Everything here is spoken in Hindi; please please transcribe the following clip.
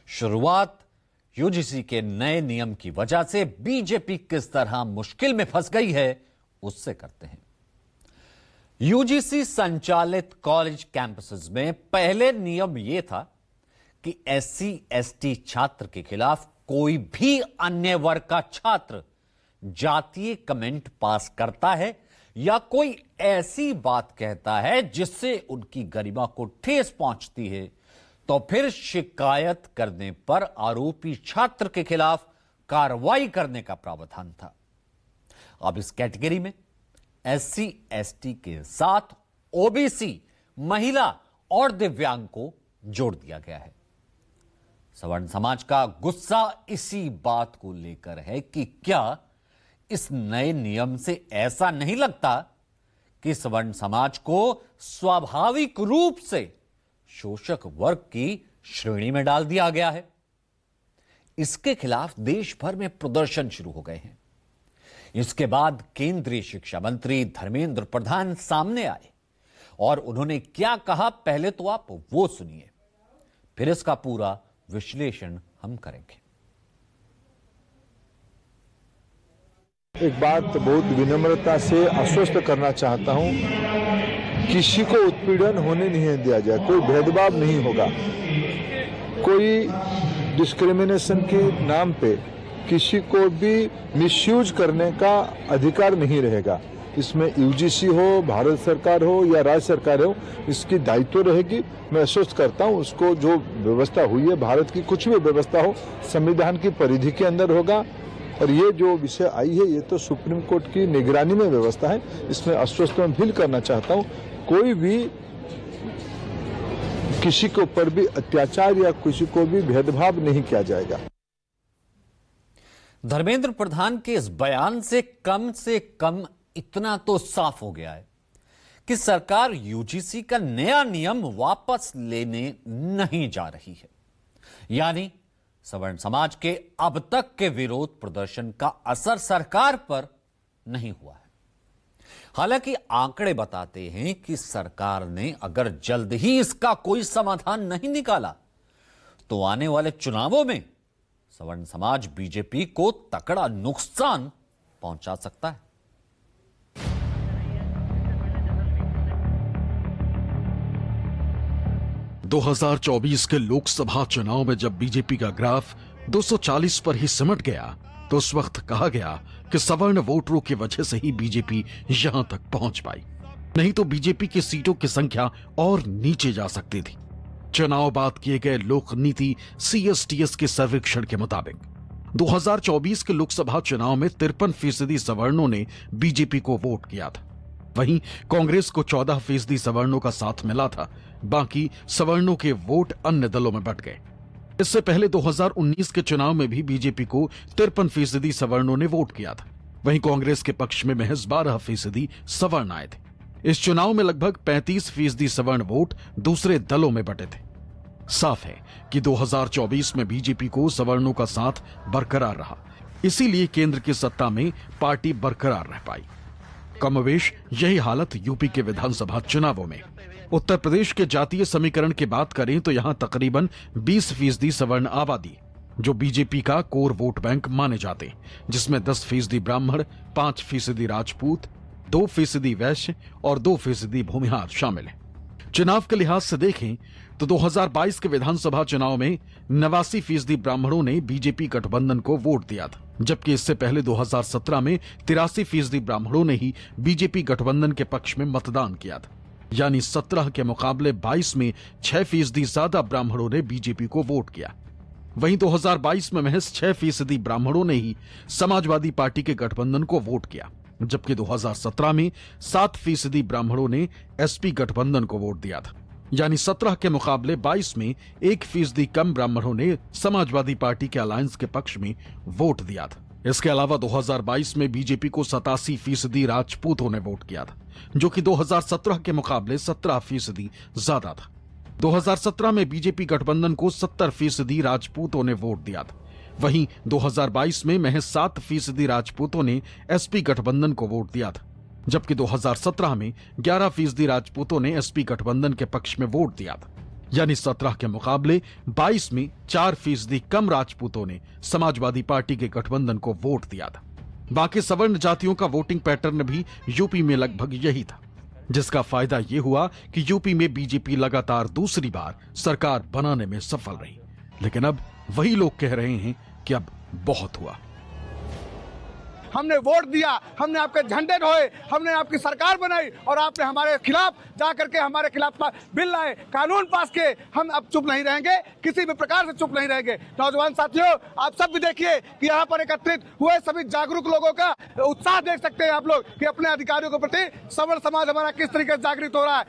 शुरुआत यूजीसी के नए नियम की वजह से बीजेपी किस तरह मुश्किल में फंस गई है उससे करते हैं। यूजीसी संचालित कॉलेज कैंपसेस में पहले नियम यह था कि एससी एसटी छात्र के खिलाफ कोई भी अन्य वर्ग का छात्र जातीय कमेंट पास करता है या कोई ऐसी बात कहता है जिससे उनकी गरिमा को ठेस पहुंचती है तो फिर शिकायत करने पर आरोपी छात्र के खिलाफ कार्रवाई करने का प्रावधान था। अब इस कैटेगरी में एससी एसटी के साथ ओबीसी, महिला और दिव्यांग को जोड़ दिया गया है। सवर्ण समाज का गुस्सा इसी बात को लेकर है कि क्या इस नए नियम से ऐसा नहीं लगता कि सवर्ण समाज को स्वाभाविक रूप से शोषक वर्ग की श्रेणी में डाल दिया गया है। इसके खिलाफ देश भर में प्रदर्शन शुरू हो गए हैं। इसके बाद केंद्रीय शिक्षा मंत्री धर्मेंद्र प्रधान सामने आए और उन्होंने क्या कहा, पहले तो आप वो सुनिए, फिर इसका पूरा विश्लेषण हम करेंगे। एक बात बहुत विनम्रता से आश्वस्त करना चाहता हूं, किसी को उत्पीड़न होने नहीं दिया जाए, कोई भेदभाव नहीं होगा, कोई डिस्क्रिमिनेशन के नाम पे किसी को भी मिसयूज करने का अधिकार नहीं रहेगा। इसमें यूजीसी हो, भारत सरकार हो या राज्य सरकार हो, इसकी दायित्व रहेगी। मैं आश्वस्त करता हूं, उसको जो व्यवस्था हुई है, भारत की कुछ भी व्यवस्था हो, संविधान की परिधि के अंदर होगा। और ये जो विषय आई है, ये तो सुप्रीम कोर्ट की निगरानी में व्यवस्था है। इसमें आश्वस्त मैं फील करना चाहता हूं, कोई भी किसी के ऊपर भी अत्याचार या किसी को भी भेदभाव नहीं किया जाएगा। धर्मेंद्र प्रधान के इस बयान से कम इतना तो साफ हो गया है कि सरकार यूजीसी का नया नियम वापस लेने नहीं जा रही है। यानी सवर्ण समाज के अब तक के विरोध प्रदर्शन का असर सरकार पर नहीं हुआ है। हालांकि आंकड़े बताते हैं कि सरकार ने अगर जल्द ही इसका कोई समाधान नहीं निकाला तो आने वाले चुनावों में सवर्ण समाज बीजेपी को तगड़ा नुकसान पहुंचा सकता है। दो 2024 के लोकसभा चुनाव में जब बीजेपी का ग्राफ 240 पर ही सिमट गया तो उस वक्त कहा गया कि सवर्ण वोटरों की वजह से ही बीजेपी यहां तक पहुंच पाई, नहीं तो बीजेपी की सीटों की संख्या और नीचे जा सकती थी। चुनाव बाद किए गए लोक नीति CSTS के सर्वेक्षण के मुताबिक 2024 के लोकसभा चुनाव में 53% सवर्णों ने बीजेपी को वोट किया था। वहीं कांग्रेस को 14% सवर्णों का साथ मिला था, बाकी सवर्णों के वोट अन्य दलों में बंट गए। इससे पहले 2019 के चुनाव में भी बीजेपी को 53% सवर्णों ने वोट किया था। वहीं कांग्रेस के पक्ष में महज 12% सवर्ण आए थे। इस चुनाव में लगभग 35% सवर्ण वोट दूसरे दलों में बटे थे। साफ है कि 2024 में बीजेपी को सवर्णों का साथ बरकरार रहा, इसीलिए केंद्र की सत्ता में पार्टी बरकरार रह पाई। कमोवेश यही हालत यूपी के विधानसभा चुनावों में। उत्तर प्रदेश के जातीय समीकरण की बात करें तो यहां तकरीबन 20% सवर्ण आबादी, जो बीजेपी का कोर वोट बैंक माने जाते, जिसमें 10% ब्राह्मण, 5% राजपूत, 2% वैश्य और 2% भूमिहार शामिल है। चुनाव के लिहाज से देखें तो 2022 के विधानसभा चुनाव में 89% ब्राह्मणों ने बीजेपी गठबंधन को वोट दिया था, जबकि इससे पहले 2017 में 83% ब्राह्मणों ने ही बीजेपी गठबंधन के पक्ष में मतदान किया था। यानी 17 के मुकाबले 22 में 6% ज्यादा ब्राह्मणों ने बीजेपी को वोट किया। वहीं 2022 में महज 6% ब्राह्मणों ने ही समाजवादी पार्टी के गठबंधन को वोट किया, जबकि 2017 में 7% ब्राह्मणों ने एसपी गठबंधन को वोट दिया था। यानी 17 के मुकाबले 22 में 1% कम ब्राह्मणों ने समाजवादी पार्टी के अलायंस के पक्ष में वोट दिया था। इसके अलावा 2022 में बीजेपी को 87% राजपूतों ने वोट किया था, जो कि 2017 के मुकाबले 17% ज्यादा था। 2017 में बीजेपी गठबंधन को 70% राजपूतों ने वोट दिया था। वहीं 2022 में महज 7% राजपूतों ने एसपी गठबंधन को वोट दिया था, जबकि 2017 में 11% राजपूतों ने एसपी गठबंधन के पक्ष में वोट दिया था। यानी 17 के मुकाबले 22 में 4% कम राजपूतों ने समाजवादी पार्टी के गठबंधन को वोट दिया था। बाकी सवर्ण जातियों का वोटिंग पैटर्न भी यूपी में लगभग यही था, जिसका फायदा यह हुआ कि यूपी में बीजेपी लगातार दूसरी बार सरकार बनाने में सफल रही। लेकिन अब वही लोग कह रहे हैं कि अब बहुत हुआ। हमने वोट दिया, हमने आपके झंडे ढोए, हमने आपकी सरकार बनाई और आपने हमारे खिलाफ जाकर के हमारे खिलाफ बिल लाए, कानून पास किए। हम अब चुप नहीं रहेंगे, किसी भी प्रकार से चुप नहीं रहेंगे। नौजवान साथियों, आप सब भी देखिए कि यहाँ पर एकत्रित हुए सभी जागरूक लोगों का उत्साह देख सकते हैं आप लोग कि अपने अधिकारियों के प्रति सवर्ण समाज हमारा किस तरीके से जागृत हो रहा है।